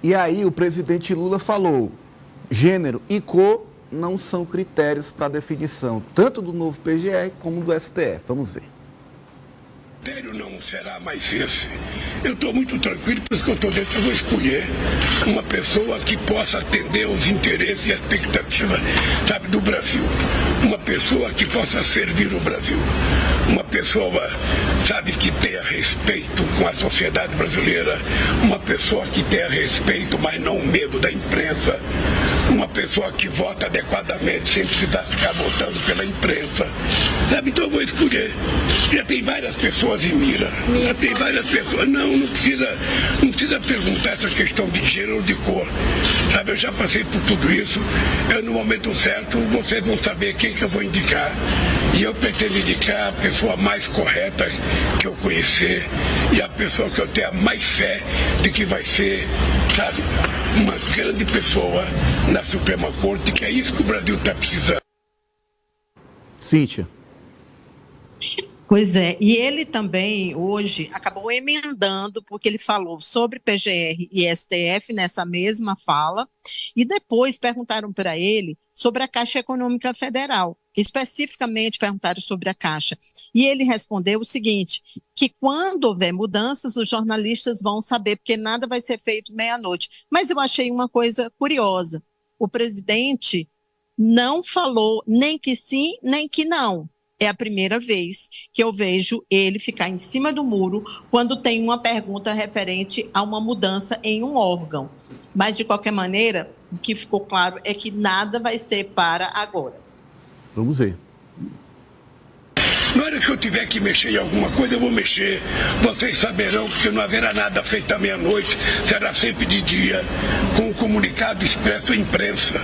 E aí o presidente Lula falou, gênero e cor não são critérios para definição, tanto do novo PGR como do STF. Vamos ver. O critério não será mais esse. Eu estou muito tranquilo, por isso que eu estou dentro. Eu vou escolher uma pessoa que possa atender aos interesses e expectativas, sabe, do Brasil. Uma pessoa que possa servir o Brasil. Uma pessoa, sabe, que tenha respeito com a sociedade brasileira. Uma pessoa que tenha respeito, mas não medo da imprensa. Uma pessoa que vota adequadamente, sem precisar ficar votando pela imprensa. Sabe, então eu vou escolher. Já tem várias pessoas em mira. Já tem várias pessoas. Não precisa perguntar essa questão de gênero ou de cor. Sabe, eu já passei por tudo isso. No momento certo, vocês vão saber quem que eu vou indicar. E eu pretendo indicar a pessoa mais correta que eu conhecer e a pessoa que eu tenha mais fé de que vai ser, sabe, uma grande pessoa na Suprema Corte, que é isso que o Brasil está precisando. Cíntia. Pois é, e ele também hoje acabou emendando, porque ele falou sobre PGR e STF nessa mesma fala, e depois perguntaram para ele sobre a Caixa Econômica Federal, especificamente perguntaram sobre a Caixa, e ele respondeu o seguinte, que quando houver mudanças, os jornalistas vão saber, porque nada vai ser feito meia-noite. Mas eu achei uma coisa curiosa, o presidente não falou nem que sim, nem que não. É a primeira vez que eu vejo ele ficar em cima do muro quando tem uma pergunta referente a uma mudança em um órgão. Mas, de qualquer maneira, o que ficou claro é que nada vai ser para agora. Vamos ver. Na hora que eu tiver que mexer em alguma coisa, eu vou mexer. Vocês saberão que não haverá nada feito à meia-noite, será sempre de dia, com um comunicado expresso à imprensa.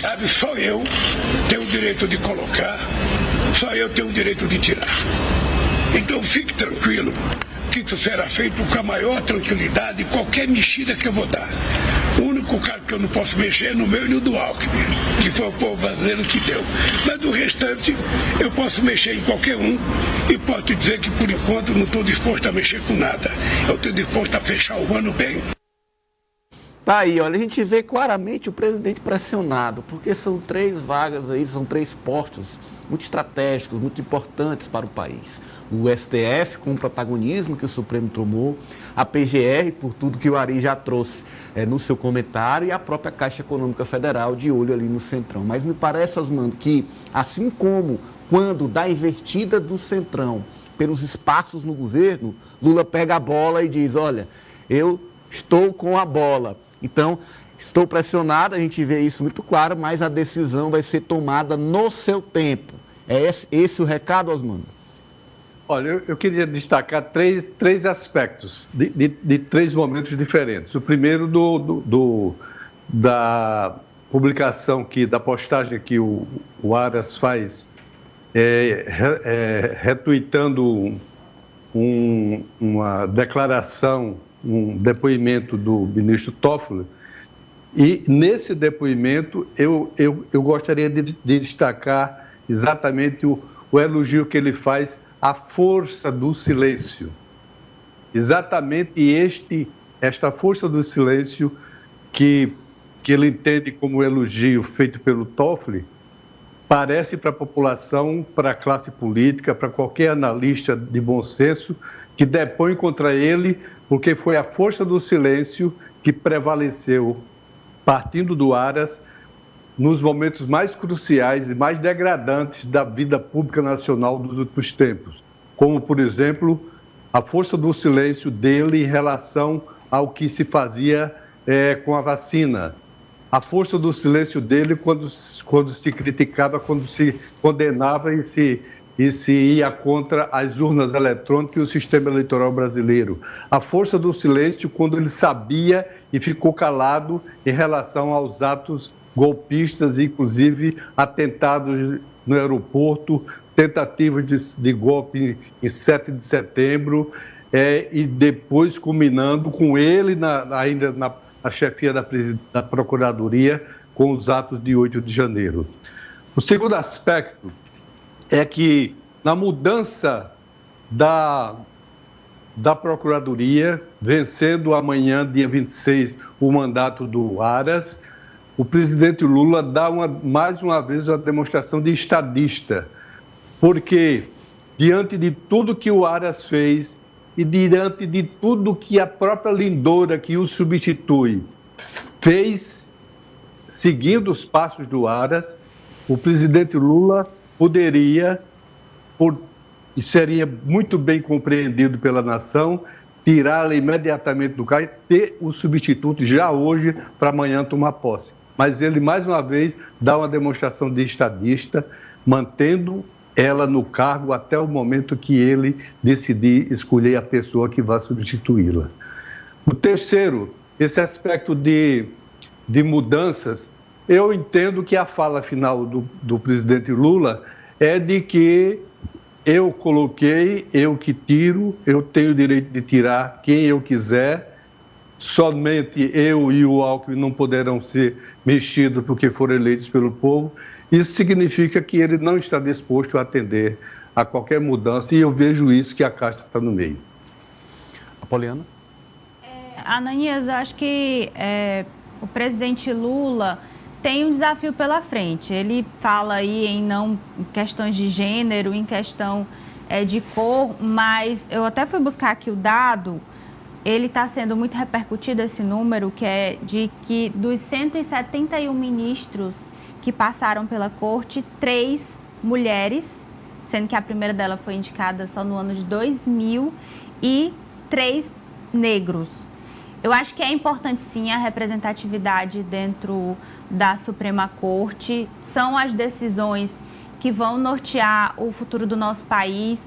Sabe, só eu tenho o direito de colocar, só eu tenho o direito de tirar. Então fique tranquilo que isso será feito com a maior tranquilidade e qualquer mexida que eu vou dar. O único cara que eu não posso mexer é no meu e no do Alckmin, que foi o povo brasileiro que deu. Mas do restante, eu posso mexer em qualquer um e posso te dizer que por enquanto não estou disposto a mexer com nada. Eu estou disposto a fechar o ano bem. Tá aí, olha, a gente vê claramente o presidente pressionado, porque são 3 vagas aí, são 3 postos muito estratégicos, muito importantes para o país. O STF, com o protagonismo que o Supremo tomou, a PGR, por tudo que o Ari já trouxe no seu comentário, e a própria Caixa Econômica Federal, de olho ali no Centrão. Mas me parece, Osmando, que assim como quando dá invertida do Centrão pelos espaços no governo, Lula pega a bola e diz, olha, eu estou com a bola. Então, estou pressionado, a gente vê isso muito claro, mas a decisão vai ser tomada no seu tempo. É esse o recado, Osmando? Olha, eu queria destacar três aspectos de 3 momentos diferentes. O primeiro da publicação, da postagem que o Aras faz, retuitando uma declaração, um depoimento do ministro Toffoli, e nesse depoimento eu gostaria de destacar exatamente o elogio que ele faz à força do silêncio. Exatamente esta força do silêncio que ele entende como elogio feito pelo Toffoli, parece para a população, para a classe política, para qualquer analista de bom senso, que depõe contra ele, porque foi a força do silêncio que prevaleceu, partindo do Aras, nos momentos mais cruciais e mais degradantes da vida pública nacional dos últimos tempos. Como, por exemplo, a força do silêncio dele em relação ao que se fazia com a vacina. A força do silêncio dele quando se criticava, quando se condenava e se ia contra as urnas eletrônicas e o sistema eleitoral brasileiro. A força do silêncio quando ele sabia e ficou calado em relação aos atos golpistas, inclusive atentados no aeroporto, tentativas de golpe em 7 de setembro, e depois culminando com ele ainda na chefia da Procuradoria, com os atos de 8 de janeiro. O segundo aspecto é que, na mudança da Procuradoria, vencendo amanhã, dia 26, o mandato do Aras, o presidente Lula dá mais uma vez uma demonstração de estadista, porque diante de tudo que o Aras fez e diante de tudo que a própria Lindora, que o substitui, fez, seguindo os passos do Aras, o presidente Lula poderia, e seria muito bem compreendido pela nação, tirá-la imediatamente do cargo e ter o substituto já hoje para amanhã tomar posse. Mas ele, mais uma vez, dá uma demonstração de estadista, mantendo ela no cargo até o momento que ele decidir escolher a pessoa que vai substituí-la. O terceiro, esse aspecto de mudanças, eu entendo que a fala final do presidente Lula é de que eu coloquei, eu que tiro, eu tenho o direito de tirar quem eu quiser, somente eu e o Alckmin não poderão ser mexidos porque foram eleitos pelo povo. Isso significa que ele não está disposto a atender a qualquer mudança, e eu vejo isso, que a casta está no meio. Apoliana? Ananias, eu acho que o presidente Lula tem um desafio pela frente. Ele fala aí em questões de gênero, em questão de cor, mas eu até fui buscar aqui o dado. Ele está sendo muito repercutido, esse número, que é de que dos 171 ministros que passaram pela corte, 3 mulheres, sendo que a primeira dela foi indicada só no ano de 2000, e 3 negros. Eu acho que é importante, sim, a representatividade dentro da Suprema Corte. São as decisões que vão nortear o futuro do nosso país.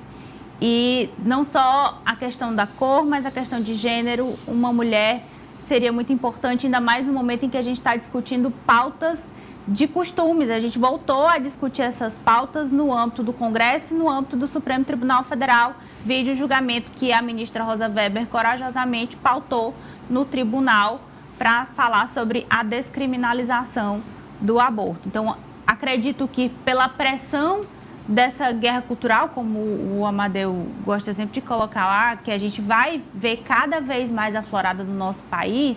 E não só a questão da cor, mas a questão de gênero. Uma mulher seria muito importante, ainda mais no momento em que a gente está discutindo pautas de costumes. A gente voltou a discutir essas pautas no âmbito do Congresso e no âmbito do Supremo Tribunal Federal, vídeo julgamento que a ministra Rosa Weber corajosamente pautou no tribunal para falar sobre a descriminalização do aborto. Então, acredito que pela pressão dessa guerra cultural, como o Amadeu gosta sempre de colocar lá, que a gente vai ver cada vez mais aflorada no nosso país,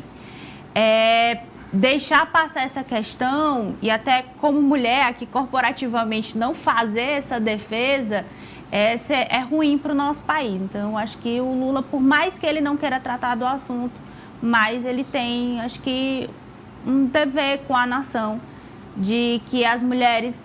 deixar passar essa questão e até como mulher aqui corporativamente não fazer essa defesa é ruim para o nosso país. Então, acho que o Lula, por mais que ele não queira tratar do assunto, mas ele tem, acho que, um dever com a nação de que as mulheres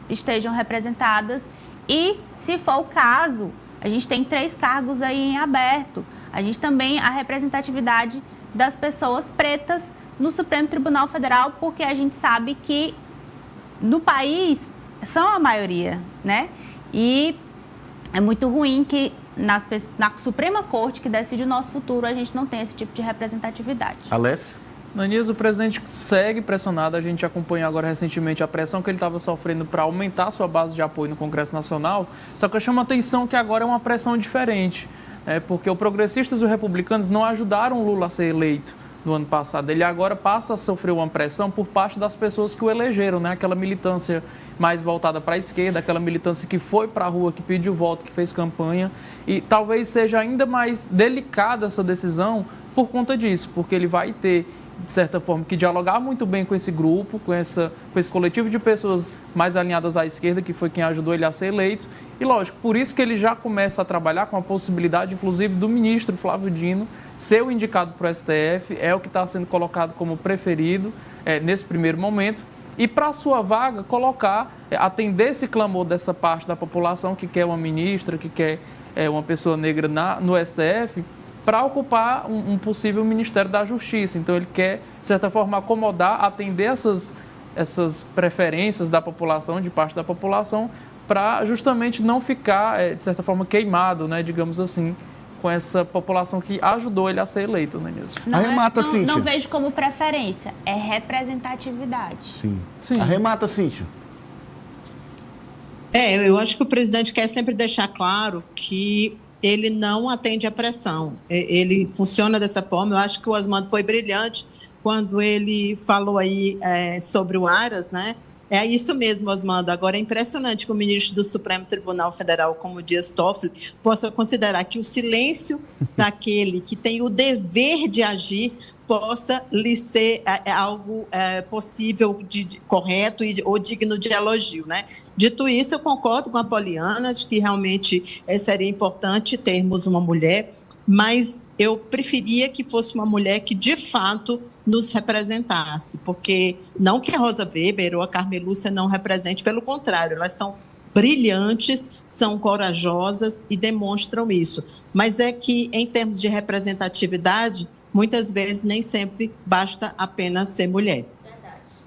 estejam representadas e, se for o caso, a gente tem 3 cargos aí em aberto. A gente também, a representatividade das pessoas pretas no Supremo Tribunal Federal, porque a gente sabe que no país são a maioria, né? E é muito ruim que na Suprema Corte, que decide o nosso futuro, a gente não tem esse tipo de representatividade. Alessio? Ananias, o presidente segue pressionado. A gente acompanha agora recentemente a pressão que ele estava sofrendo para aumentar sua base de apoio no Congresso Nacional. Só que eu chamo a atenção que agora é uma pressão diferente, porque os progressistas e os republicanos não ajudaram o Lula a ser eleito no ano passado. Ele agora passa a sofrer uma pressão por parte das pessoas que o elegeram, né? Aquela militância mais voltada para a esquerda, aquela militância que foi para a rua, que pediu voto, que fez campanha. E talvez seja ainda mais delicada essa decisão por conta disso, porque ele vai ter, de certa forma, que dialogar muito bem com esse grupo, com esse coletivo de pessoas mais alinhadas à esquerda, que foi quem ajudou ele a ser eleito. E, lógico, por isso que ele já começa a trabalhar com a possibilidade, inclusive, do ministro Flávio Dino ser o indicado para o STF, é o que está sendo colocado como preferido nesse primeiro momento. E, para a sua vaga, atender esse clamor dessa parte da população que quer uma ministra, que quer uma pessoa negra no STF, para ocupar um possível Ministério da Justiça. Então, ele quer, de certa forma, acomodar, atender essas preferências da população, de parte da população, para justamente não ficar, de certa forma, queimado, né, digamos assim, com essa população que ajudou ele a ser eleito, né, Nilson? Arremata, Cíntia. Não vejo como preferência, é representatividade. Sim. Arremata, Cíntia. Eu acho que o presidente quer sempre deixar claro que ele não atende à pressão. Ele funciona dessa forma. Eu acho que o Osmando foi brilhante quando ele falou aí sobre o Aras, né? É isso mesmo, Osmando. Agora, é impressionante que o ministro do Supremo Tribunal Federal, como Dias Toffoli, possa considerar que o silêncio daquele que tem o dever de agir possa lhe ser algo possível, correto ou digno de elogio, né? Dito isso, eu concordo com a Poliana de que realmente seria importante termos uma mulher, mas eu preferia que fosse uma mulher que, de fato, nos representasse, porque não que a Rosa Weber ou a Carmen Lúcia não represente, pelo contrário, elas são brilhantes, são corajosas e demonstram isso. Mas é que, em termos de representatividade, muitas vezes nem sempre basta apenas ser mulher.